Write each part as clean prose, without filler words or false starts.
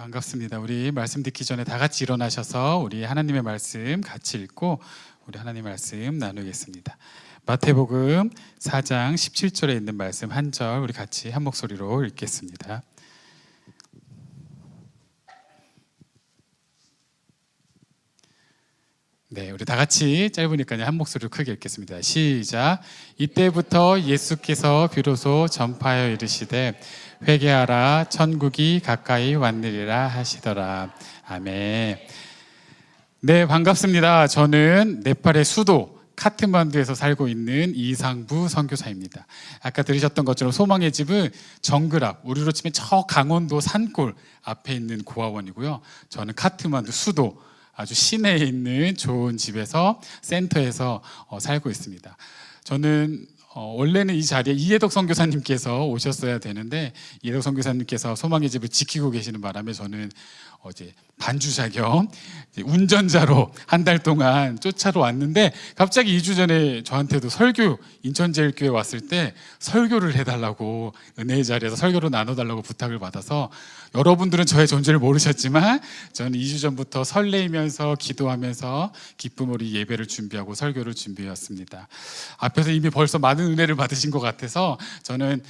반갑습니다. 우리 말씀 듣기 전에 다 같이 일어나셔서 우리 하나님의 말씀 같이 읽고 우리 하나님 말씀 나누겠습니다. 마태복음 4장 17절에 있는 말씀 한 절 우리 같이 한 목소리로 읽겠습니다. 네, 우리 다 같이 짧으니까요 한 목소리로 크게 읽겠습니다. 시작. 이때부터 예수께서 비로소 전파하여 이르시되 회개하라 천국이 가까이 왔느니라 하시더라. 아멘. 네, 반갑습니다. 저는 네팔의 수도 카트만두에서 살고 있는 이상부 선교사입니다. 아까 들으셨던 것처럼 소망의 집은 정글 앞, 우리로 치면 저 강원도 산골 앞에 있는 고아원이고요. 저는 카트만두 수도 아주 시내에 있는 좋은 집에서 센터에서 살고 있습니다. 저는 원래는 이 자리에 이해덕 선교사님께서 오셨어야 되는데 이해덕 선교사님께서 소망의 집을 지키고 계시는 바람에 저는 어제 반주자 겸 운전자로 한 달 동안 쫓아러 왔는데 갑자기 2주 전에 저한테도 설교 인천제일교회 왔을 때 설교를 해달라고 은혜의 자리에서 설교를 나눠달라고 부탁을 받아서 여러분들은 저의 존재를 모르셨지만 저는 2주 전부터 설레이면서 기도하면서 기쁨으로 예배를 준비하고 설교를 준비해왔습니다. 앞에서 이미 벌써 많은 은혜를 받으신 것 같아서 저는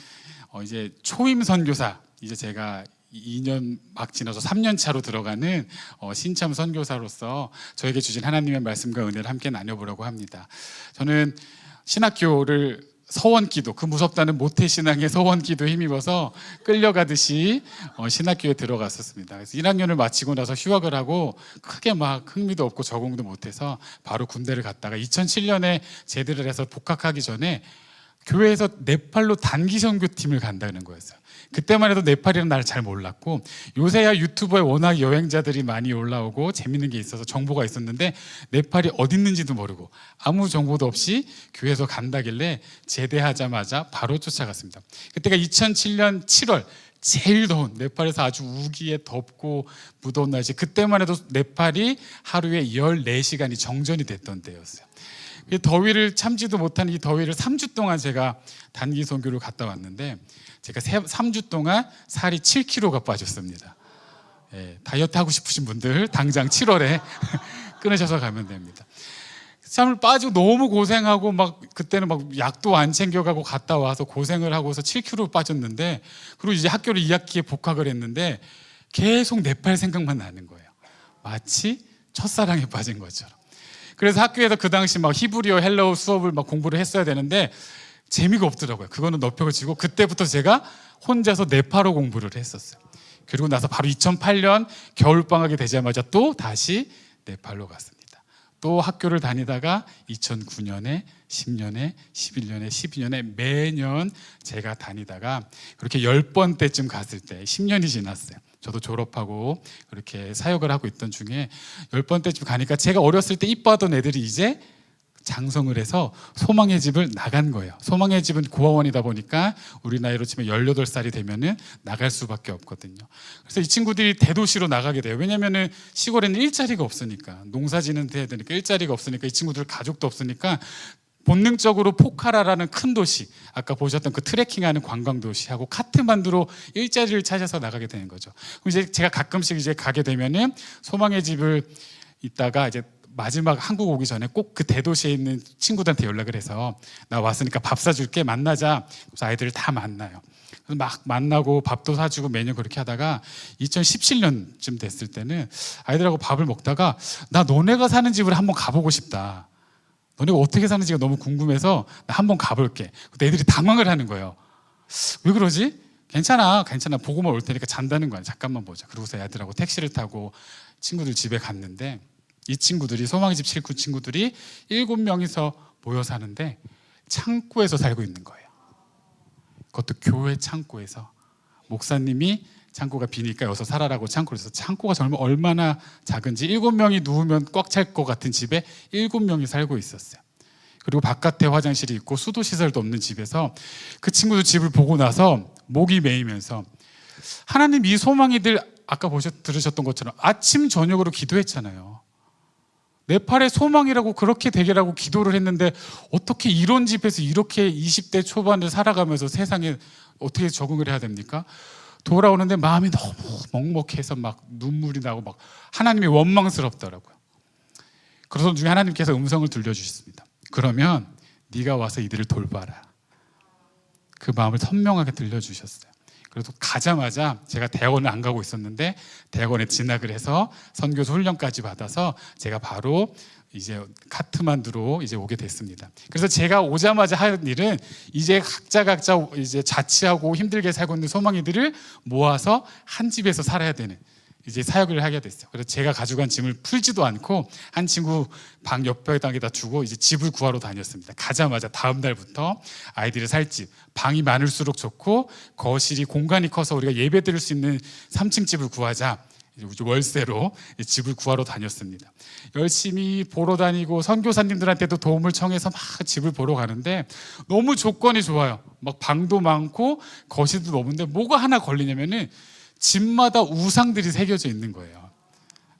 이제 초임 선교사 이제 제가 2년 막 지나서 3년 차로 들어가는 신참 선교사로서 저에게 주신 하나님의 말씀과 은혜를 함께 나눠보려고 합니다. 저는 신학교를 서원기도 그 무섭다는 모태신앙의 서원기도 힘입어서 끌려가듯이 신학교에 들어갔었습니다. 그래서 1학년을 마치고 나서 휴학을 하고 크게 막 흥미도 없고 적응도 못해서 바로 군대를 갔다가 2007년에 제대를 해서 복학하기 전에 교회에서 네팔로 단기 선교팀을 간다는 거였어요. 그때만 해도 네팔이라는 나라를 잘 몰랐고 요새야 유튜브에 워낙 여행자들이 많이 올라오고 재밌는 게 있어서 정보가 있었는데 네팔이 어디 있는지도 모르고 아무 정보도 없이 교회에서 간다길래 제대하자마자 바로 쫓아갔습니다. 그때가 2007년 7월 제일 더운 네팔에서 아주 우기에 덥고 무더운 날씨, 그때만 해도 네팔이 하루에 14시간이 정전이 됐던 때였어요. 더위를 참지도 못하는 이 더위를 3주 동안 제가 단기 선교를 갔다 왔는데 제가 3주 동안 살이 7kg가 빠졌습니다. 다이어트 하고 싶으신 분들 당장 7월에 끊으셔서 가면 됩니다. 참 빠지고 너무 고생하고 막 그때는 막 약도 안 챙겨가고 갔다 와서 고생을 하고서 7kg 빠졌는데, 그리고 이제 학교를 2학기에 복학을 했는데 계속 네팔 생각만 나는 거예요. 마치 첫사랑에 빠진 것처럼. 그래서 학교에서 그 당시 막 히브리어 헬라어 수업을 막 공부를 했어야 되는데 재미가 없더라고요. 그거는 너표를 치고 그때부터 제가 혼자서 네팔어 공부를 했었어요. 그리고 나서 바로 2008년 겨울방학이 되자마자 또 다시 네팔로 갔습니다. 또 학교를 다니다가 2009년에 10년에 11년에 12년에 매년 제가 다니다가 그렇게 10번째쯤 갔을 때 10년이 지났어요. 저도 졸업하고 그렇게 사역을 하고 있던 중에 10번째쯤 가니까 제가 어렸을 때 이뻐하던 애들이 이제 장성을 해서 소망의 집을 나간 거예요. 소망의 집은 고아원이다 보니까 우리 나이로 치면 18살이 되면은 나갈 수밖에 없거든요. 그래서 이 친구들이 대도시로 나가게 돼요. 왜냐면은 시골에는 일자리가 없으니까, 농사 지는 데 해야 되니까 일자리가 없으니까, 이 친구들 가족도 없으니까 본능적으로 포카라라는 큰 도시, 아까 보셨던 그 트레킹하는 관광 도시하고 카트만두로 일자리를 찾아서 나가게 되는 거죠. 그럼 이제 제가 가끔씩 이제 가게 되면은 소망의 집을 있다가 이제 마지막 한국 오기 전에 꼭 그 대도시에 있는 친구들한테 연락을 해서 나 왔으니까 밥 사줄게, 만나자. 그래서 아이들을 다 만나요. 그래서 막 만나고 밥도 사주고 매년 그렇게 하다가 2017년쯤 됐을 때는 아이들하고 밥을 먹다가 나 너네가 사는 집을 한번 가보고 싶다. 너네가 어떻게 사는지가 너무 궁금해서 나 한번 가볼게. 근데 애들이 당황을 하는 거예요. 왜 그러지? 괜찮아 보고만 올 테니까 잔다는 거야. 잠깐만 보자. 그러고서 애들하고 택시를 타고 친구들 집에 갔는데 이 친구들이 소망의 집 실구 친구들이 7명이서 모여 사는데 창고에서 살고 있는 거예요. 그것도 교회 창고에서. 목사님이 창고가 비니까 여기서 살아라고 창고를 해서, 창고가 얼마나 작은지 7명이 누우면 꽉 찰 것 같은 집에 7명이 살고 있었어요. 그리고 바깥에 화장실이 있고 수도시설도 없는 집에서 그 친구들 집을 보고 나서 목이 메이면서 하나님, 이 소망이들 아까 들으셨던 것처럼 아침 저녁으로 기도했잖아요. 네팔의 소망이라고 그렇게 되게라고 기도를 했는데 어떻게 이런 집에서 이렇게 20대 초반을 살아가면서 세상에 어떻게 적응을 해야 됩니까? 돌아오는데 마음이 너무 먹먹해서 막 눈물이 나고 막 하나님이 원망스럽더라고요. 그러던 중에 하나님께서 음성을 들려주셨습니다. 그러면 네가 와서 이들을 돌봐라. 그 마음을 선명하게 들려주셨어요. 그래서 가자마자 제가 대학원을 안 가고 있었는데 대학원에 진학을 해서 선교사 훈련까지 받아서 제가 바로 이제 카트만두로 이제 오게 됐습니다. 그래서 제가 오자마자 할 일은 이제 각자 이제 자취하고 힘들게 살고 있는 소망이들을 모아서 한 집에서 살아야 되는 이제 사역을 하게 됐어요. 그래서 제가 가져간 짐을 풀지도 않고 한 친구 방 옆에다가 두고 이제 집을 구하러 다녔습니다. 가자마자 다음 날부터 아이들이 살 집, 방이 많을수록 좋고 거실이 공간이 커서 우리가 예배 드릴 수 있는 3층 집을 구하자. 월세로 집을 구하러 다녔습니다. 열심히 보러 다니고 선교사님들한테도 도움을 청해서 막 집을 보러 가는데 너무 조건이 좋아요. 막 방도 많고 거실도 넓은데 뭐가 하나 걸리냐면은 집마다 우상들이 새겨져 있는 거예요.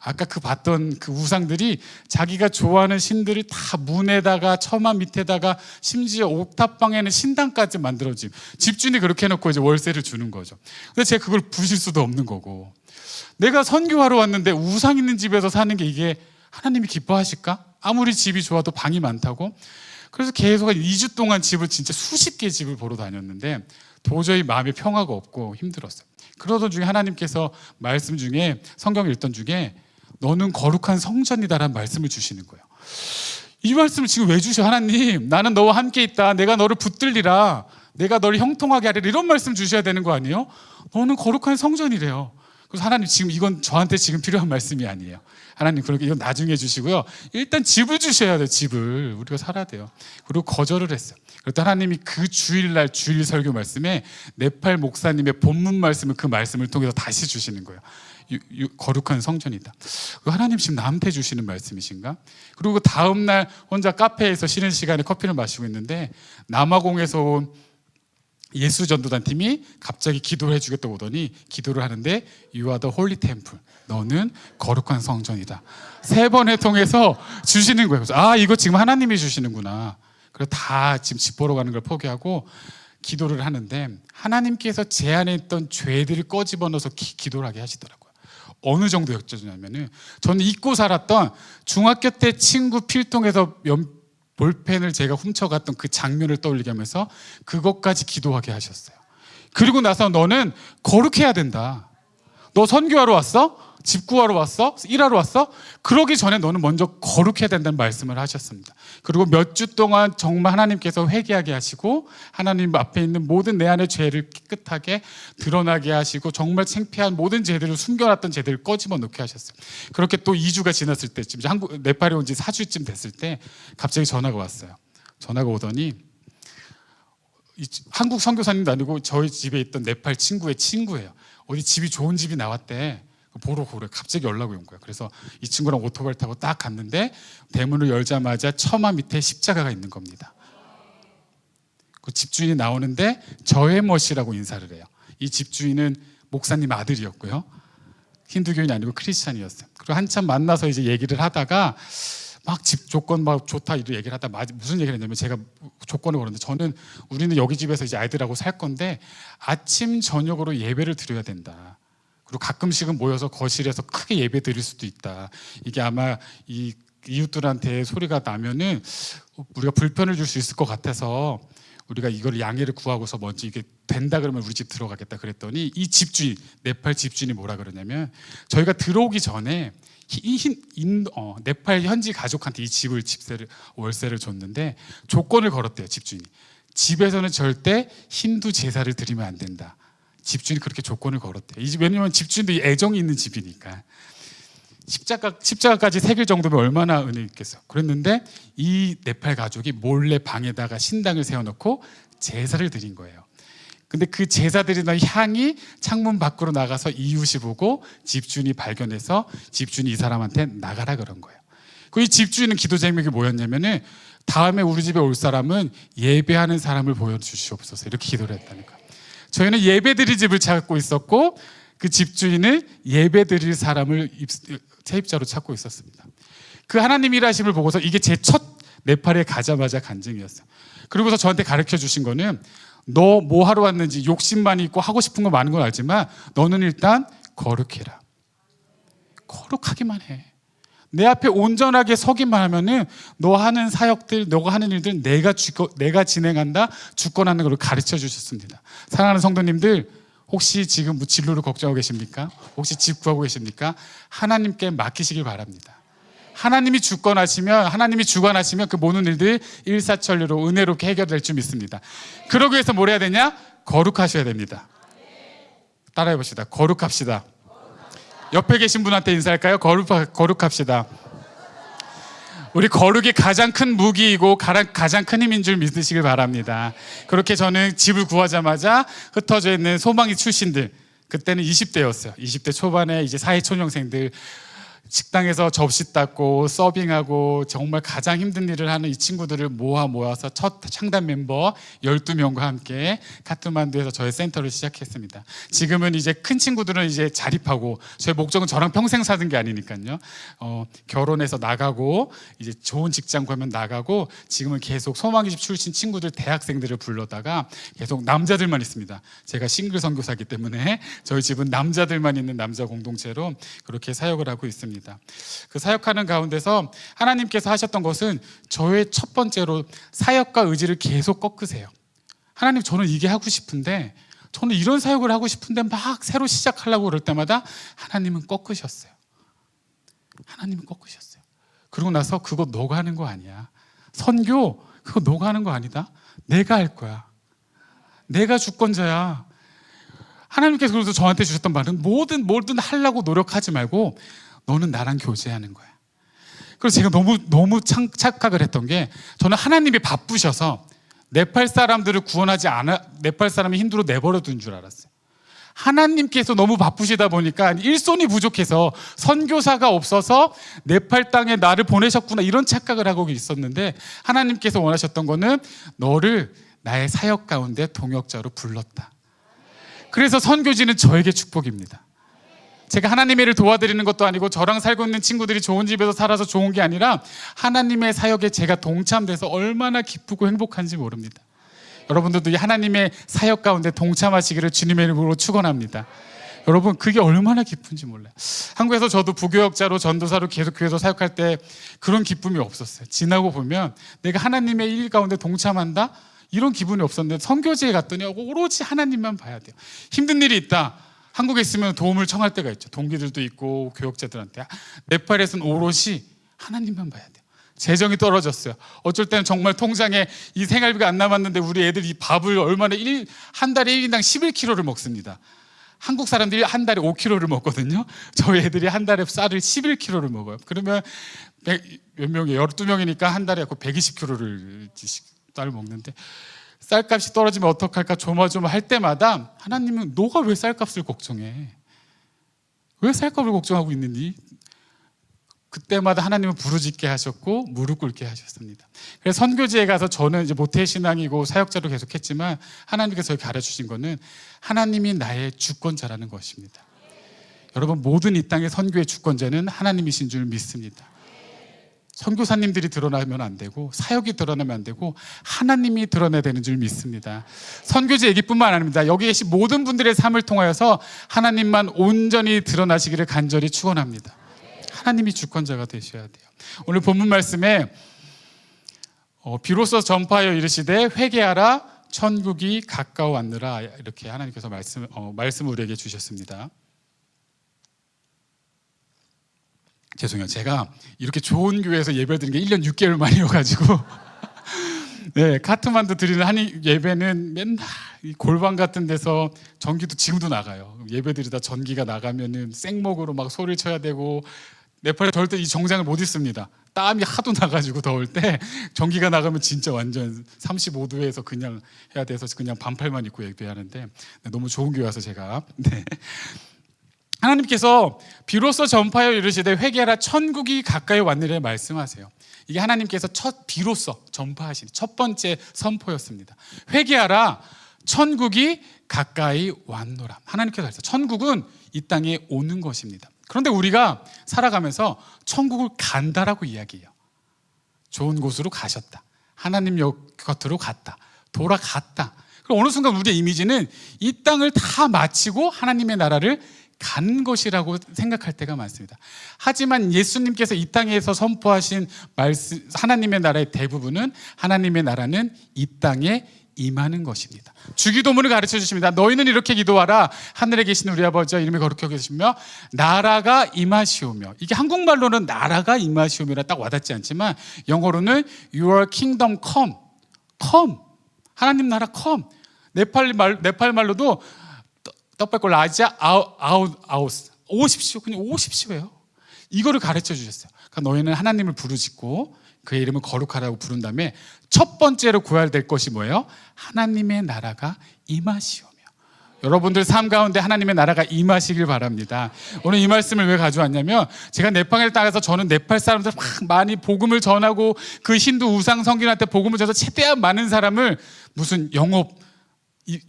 아까 봤던 그 우상들이 자기가 좋아하는 신들을 다 문에다가 처마 밑에다가 심지어 옥탑방에는 신당까지 만들어진 집주인이 그렇게 해놓고 이제 월세를 주는 거죠. 근데 제가 그걸 부실 수도 없는 거고, 내가 선교하러 왔는데 우상 있는 집에서 사는 게 이게 하나님이 기뻐하실까? 아무리 집이 좋아도 방이 많다고. 그래서 계속 2주 동안 집을 진짜 수십 개 집을 보러 다녔는데 도저히 마음에 평화가 없고 힘들었어요. 그러던 중에 하나님께서 말씀 중에 성경 읽던 중에 너는 거룩한 성전이다라는 말씀을 주시는 거예요. 이 말씀을 지금 왜 주셔? 하나님, 나는 너와 함께 있다. 내가 너를 붙들리라. 내가 너를 형통하게 하리라. 이런 말씀 주셔야 되는 거 아니에요? 너는 거룩한 성전이래요. 그래서 하나님, 지금 이건 저한테 지금 필요한 말씀이 아니에요. 하나님, 그렇게 이건 나중에 주시고요. 일단 집을 주셔야 돼요. 집을 우리가 살아야 돼요. 그리고 거절을 했어요. 그랬더니 하나님이 그 주일날 주일 설교 말씀에 네팔 목사님의 본문 말씀을 그 말씀을 통해서 다시 주시는 거예요. 거룩한 성전이다. 하나님 지금 나한테 주시는 말씀이신가? 그리고 다음날 혼자 카페에서 쉬는 시간에 커피를 마시고 있는데 남아공에서 온 예수 전도단 팀이 갑자기 기도를 해주겠다고 오더니 기도를 하는데 You are the holy temple. 너는 거룩한 성전이다. 3번에 통해서 주시는 거예요. 그래서 이거 지금 하나님이 주시는구나. 그래서 다 지금 집 보러 가는 걸 포기하고 기도를 하는데 하나님께서 제 안에 있던 죄들을 꺼집어넣어서 기도를 하게 하시더라고요. 어느 정도 역전이냐면은 저는 잊고 살았던 중학교 때 친구 필통에서 볼펜을 제가 훔쳐갔던 그 장면을 떠올리게 하면서 그것까지 기도하게 하셨어요. 그리고 나서 너는 거룩해야 된다. 너 선교하러 왔어? 집 구하러 왔어? 일하러 왔어? 그러기 전에 너는 먼저 거룩해야 된다는 말씀을 하셨습니다. 그리고 몇 주 동안 정말 하나님께서 회개하게 하시고 하나님 앞에 있는 모든 내 안의 죄를 깨끗하게 드러나게 하시고 정말 창피한 모든 죄들을 숨겨놨던 죄들을 꺼집어 놓게 하셨어요. 그렇게 또 2주가 지났을 때쯤 네팔에 온 지 4주쯤 됐을 때 갑자기 전화가 왔어요. 전화가 오더니 한국 선교사님도 아니고 저희 집에 있던 네팔 친구의 친구예요. 어디 집이 좋은 집이 나왔대. 보러 그래. 갑자기 연락이 온 거야. 그래서 이 친구랑 오토바이를 타고 딱 갔는데 대문을 열자마자 처마 밑에 십자가가 있는 겁니다. 그 집주인이 나오는데 저해머시라고 인사를 해요. 이 집주인은 목사님 아들이었고요. 힌두교인이 아니고 크리스찬이었어요. 그리고 한참 만나서 이제 얘기를 하다가 막 집 조건 막 좋다 이런 얘기를 하다 무슨 얘기를 했냐면 제가 조건을 걸었는데 우리는 여기 집에서 이제 아이들하고 살 건데 아침 저녁으로 예배를 드려야 된다. 그리고 가끔씩은 모여서 거실에서 크게 예배 드릴 수도 있다. 이게 아마 이 이웃들한테 소리가 나면은 우리가 불편을 줄 수 있을 것 같아서 우리가 이걸 양해를 구하고서 먼저 이게 된다 그러면 우리 집 들어가겠다 그랬더니 이 집주인, 네팔 집주인이 뭐라 그러냐면 저희가 들어오기 전에 네팔 현지 가족한테 이 집세를 월세를 줬는데 조건을 걸었대요. 집주인이. 집에서는 절대 힌두 제사를 드리면 안 된다. 집주인이 그렇게 조건을 걸었대요. 왜냐하면 집주인도 애정이 있는 집이니까. 십자가까지 새길 정도면 얼마나 은혜 있겠어. 그랬는데 이 네팔 가족이 몰래 방에다가 신당을 세워놓고 제사를 드린 거예요. 근데 그 제사 드리는 향이 창문 밖으로 나가서 이웃이 보고 집주인이 발견해서 집주인이 이 사람한테 나가라 그런 거예요. 이 집주인은 기도 제목이 뭐였냐면은 다음에 우리 집에 올 사람은 예배하는 사람을 보여주시옵소서 이렇게 기도를 했다는 거예요. 저희는 예배 드릴 집을 찾고 있었고 그 집주인은 예배 드릴 사람을 세입자로 찾고 있었습니다. 그 하나님 일하심을 보고서 이게 제 첫 네팔에 가자마자 간증이었어요. 그리고서 저한테 가르쳐 주신 거는 너 뭐 하러 왔는지 욕심만 있고 하고 싶은 거 많은 건 알지만 너는 일단 거룩해라. 거룩하기만 해. 내 앞에 온전하게 서기만 하면은 너 하는 사역들, 너가 하는 일들 내가 진행한다, 주권하는 걸 가르쳐 주셨습니다. 사랑하는 성도님들, 혹시 지금 진로를 걱정하고 계십니까? 혹시 집 구하고 계십니까? 하나님께 맡기시길 바랍니다. 하나님이 주권하시면, 하나님이 주관하시면 그 모든 일들 일사천리로 은혜롭게 해결될 줄 믿습니다. 그러기 위해서 뭘 해야 되냐? 거룩하셔야 됩니다. 따라해 봅시다. 거룩합시다. 옆에 계신 분한테 인사할까요? 거룩합시다. 우리 거룩이 가장 큰 무기이고 가장 큰 힘인 줄 믿으시길 바랍니다. 그렇게 저는 집을 구하자마자 흩어져 있는 소망이 출신들, 그때는 20대였어요. 20대 초반에 이제 사회초년생들, 식당에서 접시 닦고 서빙하고 정말 가장 힘든 일을 하는 이 친구들을 모아서 첫 창단 멤버 12명과 함께 카트만두에서 저의 센터를 시작했습니다. 지금은 이제 큰 친구들은 이제 자립하고, 저의 목적은 저랑 평생 사는 게 아니니까요. 결혼해서 나가고 이제 좋은 직장 구하면 나가고, 지금은 계속 소망의 집 출신 친구들, 대학생들을 불러다가 계속 남자들만 있습니다. 제가 싱글 선교사이기 때문에 저희 집은 남자들만 있는 남자 공동체로 그렇게 사역을 하고 있습니다. 그 사역하는 가운데서 하나님께서 하셨던 것은 저의 첫 번째로 사역과 의지를 계속 꺾으세요. 하나님, 저는 이게 하고 싶은데, 저는 이런 사역을 하고 싶은데 막 새로 시작하려고 그럴 때마다 하나님은 꺾으셨어요. 하나님은 꺾으셨어요. 그러고 나서 그거 너가 하는 거 아니야. 선교 그거 너가 하는 거 아니다. 내가 할 거야. 내가 주권자야. 하나님께서 그래서 저한테 주셨던 말은 뭐든 하려고 노력하지 말고 너는 나랑 교제하는 거야. 그래서 제가 너무 착각을 했던 게, 저는 하나님이 바쁘셔서 네팔 사람들을 구원하지 않아, 네팔 사람이 힌두로 내버려 둔 줄 알았어요. 하나님께서 너무 바쁘시다 보니까 일손이 부족해서, 선교사가 없어서 네팔 땅에 나를 보내셨구나, 이런 착각을 하고 있었는데, 하나님께서 원하셨던 거는 너를 나의 사역 가운데 동역자로 불렀다. 그래서 선교지는 저에게 축복입니다. 제가 하나님의 일을 도와드리는 것도 아니고, 저랑 살고 있는 친구들이 좋은 집에서 살아서 좋은 게 아니라, 하나님의 사역에 제가 동참돼서 얼마나 기쁘고 행복한지 모릅니다. 여러분들도 이 하나님의 사역 가운데 동참하시기를 주님의 이름으로 축원합니다. 여러분, 그게 얼마나 기쁜지 몰라요. 한국에서 저도 부교역자로 전도사로 계속 교회에서 사역할 때 그런 기쁨이 없었어요. 지나고 보면 내가 하나님의 일 가운데 동참한다? 이런 기분이 없었는데, 선교지에 갔더니 오로지 하나님만 봐야 돼요. 힘든 일이 있다, 한국에 있으면 도움을 청할 때가 있죠. 동기들도 있고 교역자들한테. 네팔에서는 오롯이 하나님만 봐야 돼요. 재정이 떨어졌어요. 어쩔 때는 정말 통장에 이 생활비가 안 남았는데, 우리 애들이 이 밥을 얼마나 한 달에 1인당 11kg를 먹습니다. 한국 사람들이 한 달에 5kg를 먹거든요. 저희 애들이 한 달에 쌀을 11kg를 먹어요. 그러면 몇 명이 12명이니까 한 달에 120kg를 쌀을 먹는데, 쌀값이 떨어지면 어떡할까 조마조마할 때마다 하나님은 너가 왜 쌀값을 걱정해? 왜 쌀값을 걱정하고 있느니? 그때마다 하나님은 부르짖게 하셨고 무릎 꿇게 하셨습니다. 그래서 선교지에 가서 저는 이제 모태신앙이고 사역자로 계속했지만, 하나님께서 저에게 가르쳐주신 거는 하나님이 나의 주권자라는 것입니다. 여러분, 모든 이 땅의 선교의 주권자는 하나님이신 줄 믿습니다. 선교사님들이 드러나면 안 되고, 사역이 드러나면 안 되고, 하나님이 드러내야 되는 줄 믿습니다. 선교지 얘기뿐만 아닙니다. 여기 계신 모든 분들의 삶을 통하여서 하나님만 온전히 드러나시기를 간절히 축원합니다. 하나님이 주권자가 되셔야 돼요. 오늘 본문 말씀에 비로소 전파하여 이르시되 회개하라 천국이 가까워 왔느라, 이렇게 하나님께서 말씀을 우리에게 주셨습니다. 죄송해요. 제가 이렇게 좋은 교회에서 예배 드리는 게 1년 6개월 만이어가지고 네, 카트만두 드리는 예배는 맨날 이 골방 같은 데서 전기도 지금도 나가요. 예배 드리다 전기가 나가면은 생목으로 막 소리를 쳐야 되고, 네팔에 더울 때 이 정장을 못 입습니다. 땀이 하도 나가지고 더울 때 전기가 나가면 진짜 완전 35도에서 그냥 해야 돼서 그냥 반팔만 입고 예배하는데, 너무 좋은 교회 와서 제가 하나님께서 비로소 전파하여 이르시되 회개하라 천국이 가까이 왔느니라 말씀하세요. 이게 하나님께서 비로소 전파하신 첫 번째 선포였습니다. 회개하라 천국이 가까이 왔노라. 하나님께서 하셨어요. 천국은 이 땅에 오는 것입니다. 그런데 우리가 살아가면서 천국을 간다라고 이야기해요. 좋은 곳으로 가셨다, 하나님 곁으로 갔다, 돌아갔다. 그럼 어느 순간 우리의 이미지는 이 땅을 다 마치고 하나님의 나라를 간 것이라고 생각할 때가 많습니다. 하지만 예수님께서 이 땅에서 선포하신 말씀, 하나님의 나라의 대부분은 하나님의 나라는 이 땅에 임하는 것입니다. 주기도문을 가르쳐 주십니다. 너희는 이렇게 기도하라. 하늘에 계신 우리 아버지와 이름이 거룩하게 계시며 나라가 임하시오며. 이게 한국말로는 나라가 임하시오며라 딱 와닿지 않지만 영어로는 Your kingdom come. come. 하나님 나라 come. 네팔 말로도 떡발골 라자 아우스 오십시오. 그냥 오십시오예요. 이거를 가르쳐 주셨어요. 그러니까 너희는 하나님을 부르짖고 그의 이름을 거룩하라고 부른 다음에 첫 번째로 구해야 될 것이 뭐예요? 하나님의 나라가 임하시오며. 여러분들 삶 가운데 하나님의 나라가 임하시길 바랍니다. 오늘 이 말씀을 왜 가져왔냐면 제가 네팔에 따라서 저는 네팔 사람들 막 많이 복음을 전하고 그 힌두 우상 성gin한테 복음을 전해서 최대한 많은 사람을 무슨 영업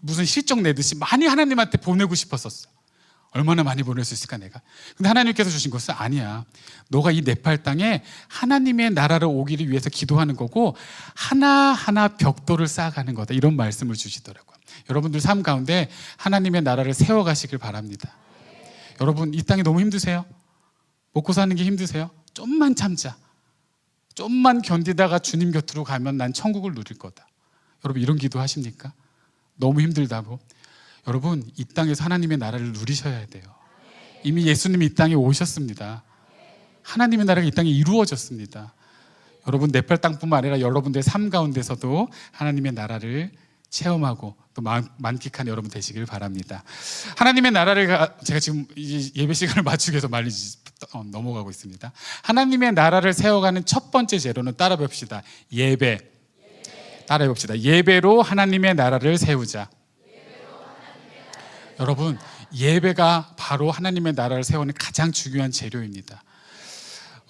무슨 실적 내듯이 많이 하나님한테 보내고 싶었었어. 얼마나 많이 보낼 수 있을까 내가. 근데 하나님께서 주신 것은 아니야. 너가 이 네팔 땅에 하나님의 나라를 오기를 위해서 기도하는 거고 하나하나 벽돌을 쌓아가는 거다. 이런 말씀을 주시더라고요. 여러분들 삶 가운데 하나님의 나라를 세워가시길 바랍니다. 여러분 이 땅이 너무 힘드세요? 먹고 사는 게 힘드세요? 좀만 참자. 좀만 견디다가 주님 곁으로 가면 난 천국을 누릴 거다. 여러분 이런 기도 하십니까? 너무 힘들다고. 여러분 이 땅에서 하나님의 나라를 누리셔야 돼요. 이미 예수님이 이 땅에 오셨습니다. 하나님의 나라가 이 땅에 이루어졌습니다. 여러분 네팔 땅뿐만 아니라 여러분들의 삶 가운데서도 하나님의 나라를 체험하고 또 만끽한 여러분 되시길 바랍니다. 하나님의 나라를 제가 지금 예배 시간을 맞추기 위해서 말리 넘어가고 있습니다. 하나님의 나라를 세워가는 첫 번째 재료는 따라 봅시다. 예배. 따라해 봅시다. 예배로 하나님의 나라를 세우자. 여러분 예배가 바로 하나님의 나라를 세우는 가장 중요한 재료입니다.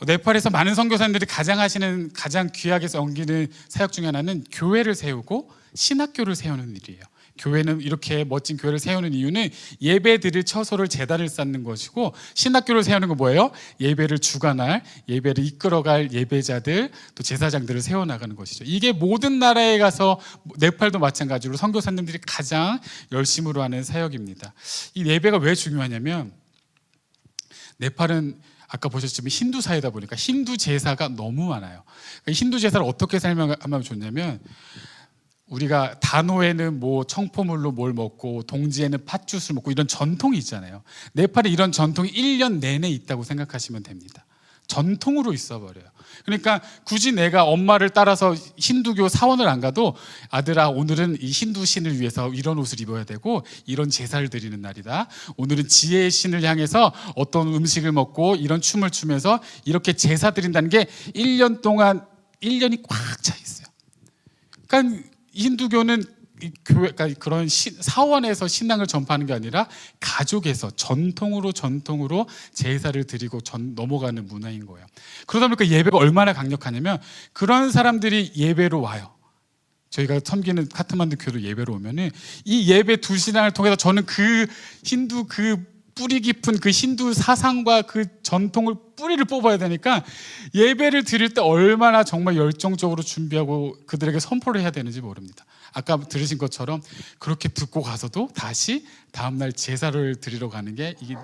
네팔에서 많은 선교사님들이 가장 귀하게 섬기는 사역 중에 하나는 교회를 세우고 신학교를 세우는 일이에요. 교회는 이렇게 멋진 교회를 세우는 이유는 예배 드릴 처소를 제단을 쌓는 것이고 신학교를 세우는 건 뭐예요? 예배를 주관할, 예배를 이끌어갈 예배자들 또 제사장들을 세워나가는 것이죠. 이게 모든 나라에 가서 네팔도 마찬가지로 선교사님들이 가장 열심으로 하는 사역입니다. 이 예배가 왜 중요하냐면 네팔은 아까 보셨지만 힌두 사회다 보니까 힌두 제사가 너무 많아요. 힌두 제사를 어떻게 설명하면 좋냐면 우리가 단오에는 뭐 청포물로 뭘 먹고 동지에는 팥주스를 먹고 이런 전통이 있잖아요. 네팔에 이런 전통이 1년 내내 있다고 생각하시면 됩니다. 전통으로 있어버려요. 그러니까 굳이 내가 엄마를 따라서 힌두교 사원을 안 가도 아들아 오늘은 이 힌두 신을 위해서 이런 옷을 입어야 되고 이런 제사를 드리는 날이다. 오늘은 지혜의 신을 향해서 어떤 음식을 먹고 이런 춤을 추면서 이렇게 제사 드린다는 게 1년 동안 1년이 꽉 차 있어요. 그러니까 힌두교는 그러니까 그런 사원에서 신앙을 전파하는 게 아니라 가족에서 전통으로 제사를 드리고 넘어가는 문화인 거예요. 그러다 보니까 예배가 얼마나 강력하냐면 그런 사람들이 예배로 와요. 저희가 섬기는 카트만두 교회로 예배로 오면은 이 예배 2시간을 통해서 저는 그 힌두 뿌리 깊은 그 힌두 사상과 그 전통을 뿌리를 뽑아야 되니까 예배를 드릴 때 얼마나 정말 열정적으로 준비하고 그들에게 선포를 해야 되는지 모릅니다. 아까 들으신 것처럼 그렇게 듣고 가서도 다시 다음날 제사를 드리러 가는 게 이게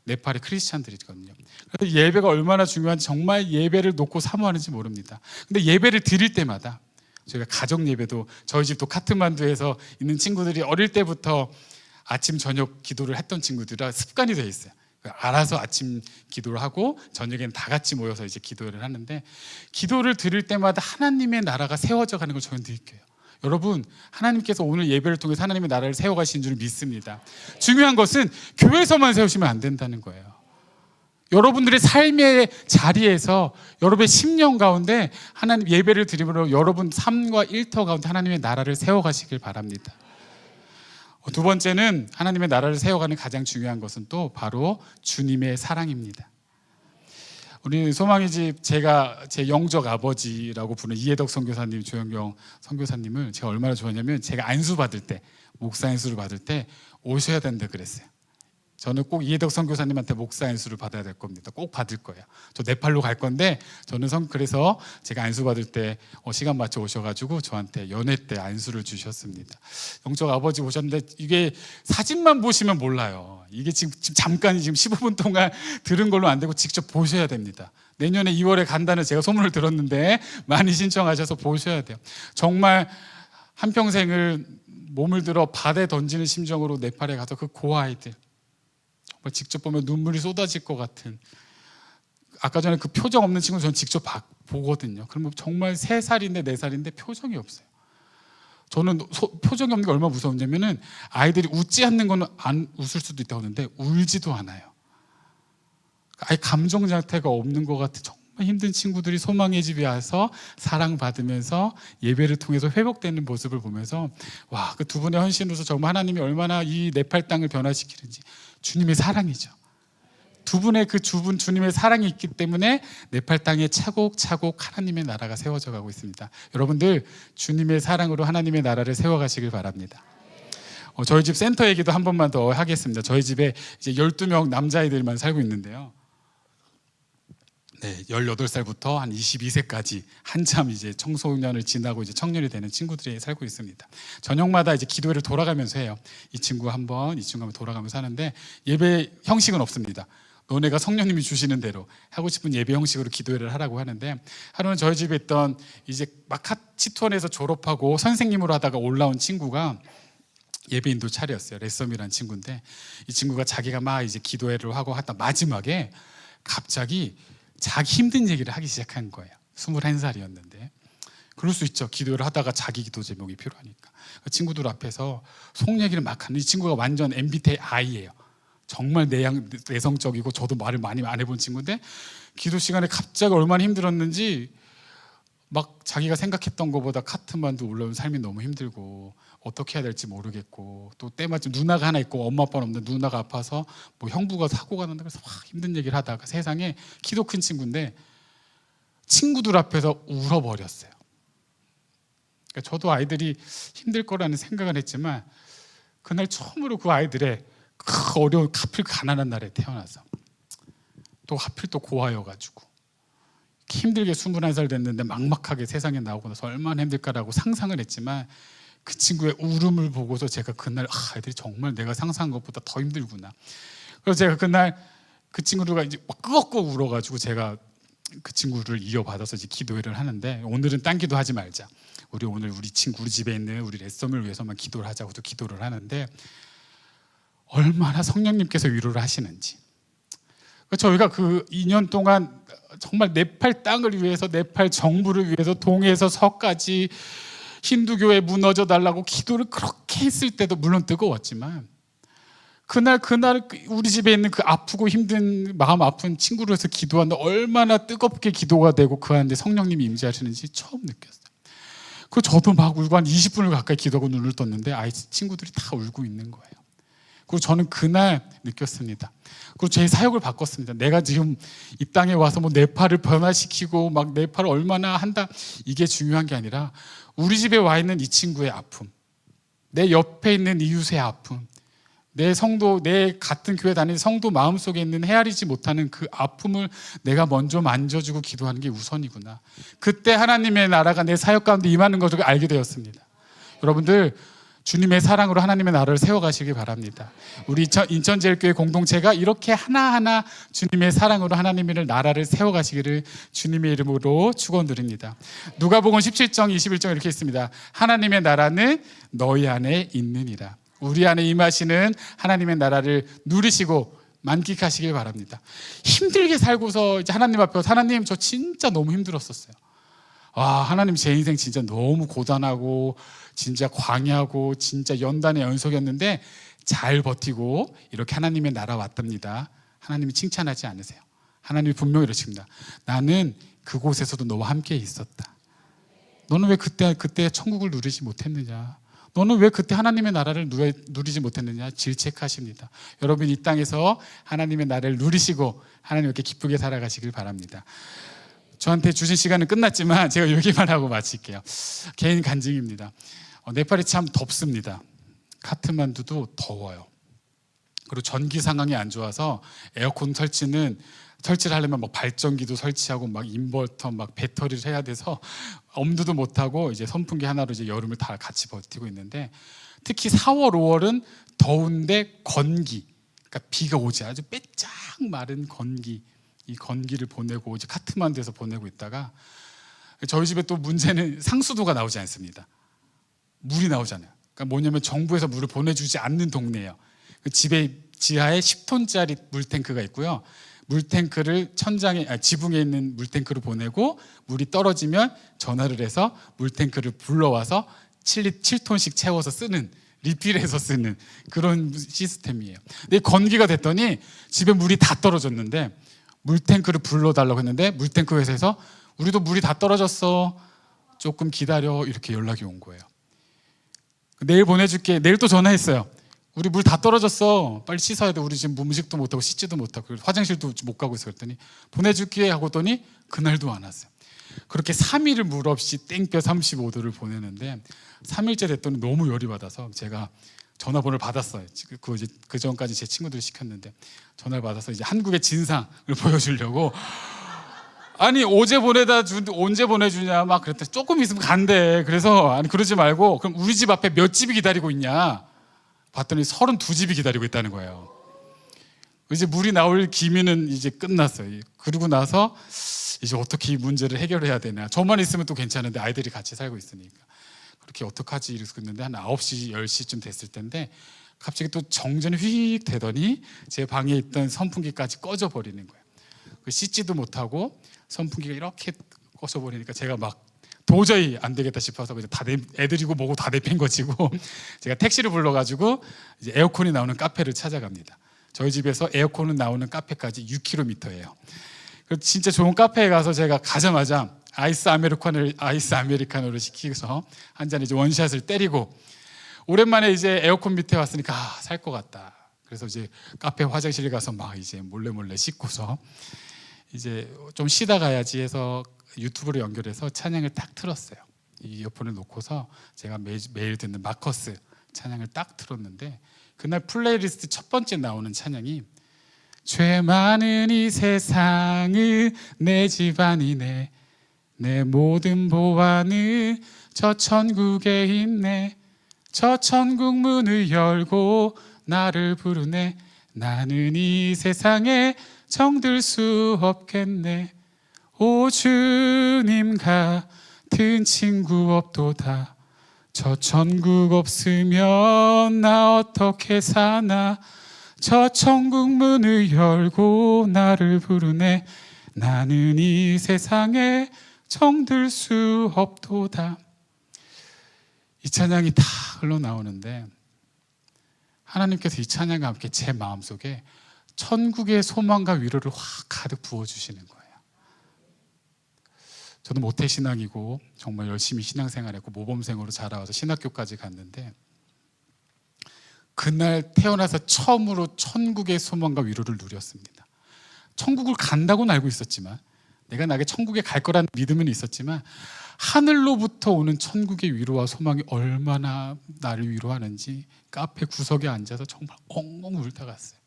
네팔의 크리스찬들이거든요. 그래서 예배가 얼마나 중요한지 정말 예배를 놓고 사모하는지 모릅니다. 근데 예배를 드릴 때마다 저희가 가정 예배도 저희 집도 카트만두에서 있는 친구들이 어릴 때부터 아침 저녁 기도를 했던 친구들이라 습관이 되어 있어요. 알아서 아침 기도를 하고 저녁에는 다 같이 모여서 이제 기도를 하는데 기도를 드릴 때마다 하나님의 나라가 세워져 가는 걸 저는 느껴요. 여러분 하나님께서 오늘 예배를 통해서 하나님의 나라를 세워가신 줄 믿습니다. 중요한 것은 교회에서만 세우시면 안 된다는 거예요. 여러분들의 삶의 자리에서 여러분의 심령 가운데 하나님 예배를 드림으로 여러분 삶과 일터 가운데 하나님의 나라를 세워가시길 바랍니다. 두 번째는 하나님의 나라를 세워가는 가장 중요한 것은 또 바로 주님의 사랑입니다. 우리 소망의 집 제가 제 영적 아버지라고 부르는 이해덕 선교사님, 조영경 선교사님을 제가 얼마나 좋아하냐면 제가 안수 받을 때 목사 안수를 받을 때 오셔야 된다 그랬어요. 저는 꼭 이해덕 선교사님한테 목사 안수를 받아야 될 겁니다. 꼭 받을 거예요. 저 네팔로 갈 건데 저는 그래서 제가 안수 받을 때 시간 맞춰 오셔가지고 저한테 연회 때 안수를 주셨습니다. 영적 아버지 오셨는데 이게 사진만 보시면 몰라요. 이게 지금 잠깐 지금 15분 동안 들은 걸로 안 되고 직접 보셔야 됩니다. 내년에 2월에 간다는 제가 소문을 들었는데 많이 신청하셔서 보셔야 돼요. 정말 한평생을 몸을 들어 바다에 던지는 심정으로 네팔에 가서 그 고아이들 정말 직접 보면 눈물이 쏟아질 것 같은, 아까 전에 그 표정 없는 친구 저는 직접 보거든요. 그러면 정말 3살인데 4살인데 표정이 없어요. 저는 표정이 없는 게 얼마나 무서운냐면은 아이들이 웃지 않는 거는 안 웃을 수도 있다고 하는데 울지도 않아요. 아예 감정 자태가 없는 것 같은 정말 힘든 친구들이 소망의 집에 와서 사랑받으면서 예배를 통해서 회복되는 모습을 보면서 와, 그 두 분의 헌신으로서 정말 하나님이 얼마나 이 네팔 땅을 변화시키는지, 주님의 사랑이죠. 두 분의 그 주님의 사랑이 있기 때문에 네팔 땅에 차곡차곡 하나님의 나라가 세워져 가고 있습니다. 여러분들 주님의 사랑으로 하나님의 나라를 세워가시길 바랍니다. 저희 집 센터 얘기도 한 번만 더 하겠습니다. 저희 집에 이제 12명 남자아이들만 살고 있는데요. 네, 18살부터 한 22세까지 한참 이제 청소년을 지나고 이제 청년이 되는 친구들이 살고 있습니다. 저녁마다 이제 기도회를 돌아가면서 해요. 이 친구 한번 돌아가면서 하는데 예배 형식은 없습니다. 너네가 성령님이 주시는 대로 하고 싶은 예배 형식으로 기도회를 하라고 하는데, 하루는 저희 집에 있던 이제 마카치투원에서 졸업하고 선생님으로 하다가 올라온 친구가 예배인도 차렸어요. 레썸이라는 친구인데 이 친구가 자기가 막 이제 기도회를 하고 하다 마지막에 갑자기 자기 힘든 얘기를 하기 시작한 거예요. 21살이었는데. 그럴 수 있죠. 기도를 하다가 자기 기도 제목이 필요하니까. 친구들 앞에서 속 얘기를 막 하는, 이 친구가 완전 MBTI예요. 정말 내성적이고 저도 말을 많이 안 해본 친구인데 기도 시간에 갑자기 얼마나 힘들었는지 막 자기가 생각했던 것보다 카트만두 올라온 삶이 너무 힘들고 어떻게 해야 될지 모르겠고, 또 때마침 누나가 하나 있고 엄마 아빠는 없는데 누나가 아파서 뭐 형부가 사고가 난다 그래서 막 힘든 얘기를 하다가 세상에 키도 큰 친구인데 친구들 앞에서 울어버렸어요. 그러니까 저도 아이들이 힘들 거라는 생각은 했지만 그날 처음으로 그 아이들의 그 어려운 하필 가난한 날에 태어나서 또 하필 또 고아여가지고 힘들게 21살 됐는데 막막하게 세상에 나오고 나서 얼마나 힘들까라고 상상을 했지만 그 친구의 울음을 보고서 제가 그날 아이들이 정말 내가 상상한 것보다 더 힘들구나. 그래서 제가 그날 그 친구가 이제 막 끄덕끄덕 울어가지고 제가 그 친구를 이어받아서 이제 기도회를 하는데, 오늘은 딴 기도 하지 말자. 오늘 우리 친구, 우리 집에 있는 우리 레썸을 위해서만 기도를 하자고 또 기도를 하는데 얼마나 성령님께서 위로를 하시는지. 저희가 그 2년 동안 정말 네팔 땅을 위해서, 네팔 정부를 위해서 동에서 서까지 힌두교에 무너져 달라고 기도를 그렇게 했을 때도 물론 뜨거웠지만 그날 우리 집에 있는 그 아프고 힘든 마음 아픈 친구를 위해서 기도하는데 얼마나 뜨겁게 기도가 되고 그 안에 성령님이 임재하시는지 처음 느꼈어요. 그 저도 막 울고 한 20분을 가까이 기도하고 눈을 떴는데 아이 친구들이 다 울고 있는 거예요. 그리고 저는 그날 느꼈습니다. 그리고 제 사역을 바꿨습니다. 내가 지금 이 땅에 와서 뭐 네팔을 변화시키고 막 네팔을 얼마나 한다, 이게 중요한 게 아니라 우리 집에 와 있는 이 친구의 아픔, 내 옆에 있는 이웃의 아픔, 내 성도, 내 같은 교회 다니는 성도 마음속에 있는 헤아리지 못하는 그 아픔을 내가 먼저 만져주고 기도하는 게 우선이구나. 그때 하나님의 나라가 내 사역 가운데 임하는 것을 알게 되었습니다. 여러분들 주님의 사랑으로 하나님의 나라를 세워가시기 바랍니다. 우리 인천제일교회 공동체가 이렇게 하나하나 주님의 사랑으로 하나님의 나라를 세워가시기를 주님의 이름으로 축원드립니다. 누가복음 17장 21절 이렇게 있습니다. 하나님의 나라는 너희 안에 있느니라. 우리 안에 임하시는 하나님의 나라를 누리시고 만끽하시길 바랍니다. 힘들게 살고서 이제 하나님 앞에 하나님 저 진짜 너무 힘들었었어요. 하나님 제 인생 진짜 너무 고단하고 진짜 광야고 진짜 연단의 연속이었는데 잘 버티고 이렇게 하나님의 나라 왔답니다. 하나님이 칭찬하지 않으세요. 하나님이 분명히 이러십니다. 나는 그곳에서도 너와 함께 있었다. 너는 왜 그때 천국을 누리지 못했느냐? 너는 왜 그때 하나님의 나라를 누리지 못했느냐? 질책하십니다. 여러분 이 땅에서 하나님의 나라를 누리시고 하나님 이렇게 기쁘게 살아가시길 바랍니다. 저한테 주신 시간은 끝났지만 제가 여기만 하고 마칠게요. 개인 간증입니다. 네팔이 참 덥습니다. 카트만두도 더워요. 그리고 전기 상황이 안 좋아서 에어컨 설치를 하려면 막 발전기도 설치하고 막 인버터 막 배터리를 해야 돼서 엄두도 못 하고 이제 선풍기 하나로 이제 여름을 다 같이 버티고 있는데, 특히 4월, 5월은 더운데 건기, 그러니까 비가 오지 아주 빼짝 마른 건기, 이 건기를 보내고 이제 카트만두에서 보내고 있다가, 저희 집에 또 문제는 상수도가 나오지 않습니다. 물이 나오잖아요. 그러니까 뭐냐면 정부에서 물을 보내주지 않는 동네예요. 그 집에 지하에 10톤짜리 물탱크가 있고요. 물탱크를 지붕에 있는 물탱크로 보내고 물이 떨어지면 전화를 해서 물탱크를 불러와서 7톤씩 채워서 쓰는, 리필해서 쓰는 그런 시스템이에요. 근데 건기가 됐더니 집에 물이 다 떨어졌는데 물탱크를 불러달라고 했는데 물탱크 회사에서 우리도 물이 다 떨어졌어, 조금 기다려, 이렇게 연락이 온 거예요. 내일 보내줄게. 내일 또 전화했어요. 우리 물 다 떨어졌어, 빨리 씻어야 돼. 우리 지금 음식도 못하고 씻지도 못하고 화장실도 못 가고 있어. 그랬더니 보내줄게 하고더니 그날도 안 왔어요. 그렇게 3일을 물 없이 땡볕 35도를 보내는데 3일째 됐더니 너무 열이 받아서 제가 전화번호를 받았어요. 그 전까지 제 친구들이 시켰는데 전화를 받아서 이제 한국의 진상을 보여주려고, 아니 어제 보내다 언제 보내주냐 막 그랬더니 조금 있으면 간대. 그래서 아니 그러지 말고 그럼 우리 집 앞에 몇 집이 기다리고 있냐 봤더니 32집이 기다리고 있다는 거예요. 이제 물이 나올 기미는 이제 끝났어요. 그러고 나서 이제 어떻게 이 문제를 해결해야 되나. 저만 있으면 또 괜찮은데 아이들이 같이 살고 있으니까 그렇게 어떡하지 이러고 있는데 한 9시 10시쯤 됐을 텐데 갑자기 또 정전이 휙 되더니 제 방에 있던 선풍기까지 꺼져 버리는 거예요. 씻지도 못하고 선풍기가 이렇게 꺼져 버리니까 제가 막 도저히 안 되겠다 싶어서 애들이고 뭐고 다 내팽거치고 제가 택시를 불러가지고 이제 에어컨이 나오는 카페를 찾아갑니다. 저희 집에서 에어컨은 나오는 카페까지 6km예요. 진짜 좋은 카페에 가서 제가 가자마자 아이스 아메리카노를 시키고서 한 잔 이제 원샷을 때리고, 오랜만에 이제 에어컨 밑에 왔으니까 살 것 같다. 그래서 이제 카페 화장실에 가서 막 이제 몰래 씻고서 이제 좀 쉬다 가야지 해서 유튜브로 연결해서 찬양을 딱 틀었어요. 이 이어폰을 놓고서 제가 매일 듣는 마커스 찬양을 딱 틀었는데 그날 플레이리스트 첫 번째 나오는 찬양이 죄 많은 이 세상을 내 집안이 내 모든 보안은 저 천국에 있네. 저 천국 문을 열고 나를 부르네. 나는 이 세상에 정들 수 없겠네. 오 주님 같은 친구 없도다. 저 천국 없으면 나 어떻게 사나. 저 천국 문을 열고 나를 부르네. 나는 이 세상에 정들 수 없도다. 이 찬양이 다 흘러나오는데 하나님께서 이 찬양과 함께 제 마음속에 천국의 소망과 위로를 확 가득 부어주시는 거예요. 저는 모태신앙이고 정말 열심히 신앙생활했고 모범생으로 자라와서 신학교까지 갔는데 그날 태어나서 처음으로 천국의 소망과 위로를 누렸습니다. 천국을 간다고는 알고 있었지만, 내가 나게 천국에 갈 거라는 믿음은 있었지만 하늘로부터 오는 천국의 위로와 소망이 얼마나 나를 위로하는지 카페 구석에 앉아서 정말 엉엉 울다 갔어요.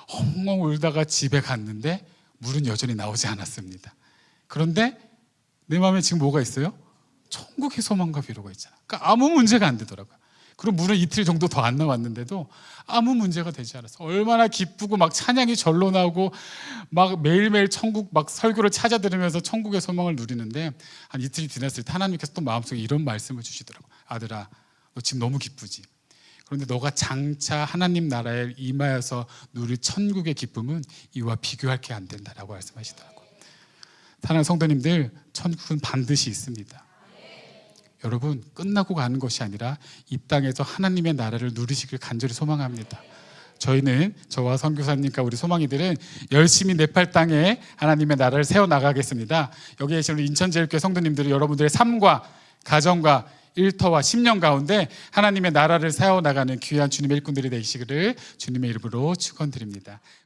엉엉 울다가 집에 갔는데 물은 여전히 나오지 않았습니다. 그런데 내 마음에 지금 뭐가 있어요? 천국의 소망과 위로가 있잖아. 그러니까 아무 문제가 안 되더라고요. 그리고 물은 이틀 정도 더 안 나왔는데도 아무 문제가 되지 않았어. 얼마나 기쁘고 막 찬양이 절로 나오고 막 매일매일 천국 막 설교를 찾아 들으면서 천국의 소망을 누리는데 한 이틀이 지났을 때 하나님께서 또 마음속에 이런 말씀을 주시더라고. 아들아, 너 지금 너무 기쁘지? 그런데 너가 장차 하나님 나라에 임하여서 누릴 천국의 기쁨은 이와 비교할 게 안 된다라고 말씀하시더라고요. 사랑하는 성도님들, 천국은 반드시 있습니다. 여러분, 끝나고 가는 것이 아니라 이 땅에서 하나님의 나라를 누리시길 간절히 소망합니다. 저희는 저와 선교사님과 우리 소망이들은 열심히 네팔 땅에 하나님의 나라를 세워나가겠습니다. 여기 계신 우리 인천제일교회 성도님들은 여러분들의 삶과 가정과 일터와 10년 가운데 하나님의 나라를 세워나가는 귀한 주님의 일꾼들이 되시기를 주님의 이름으로 축원드립니다.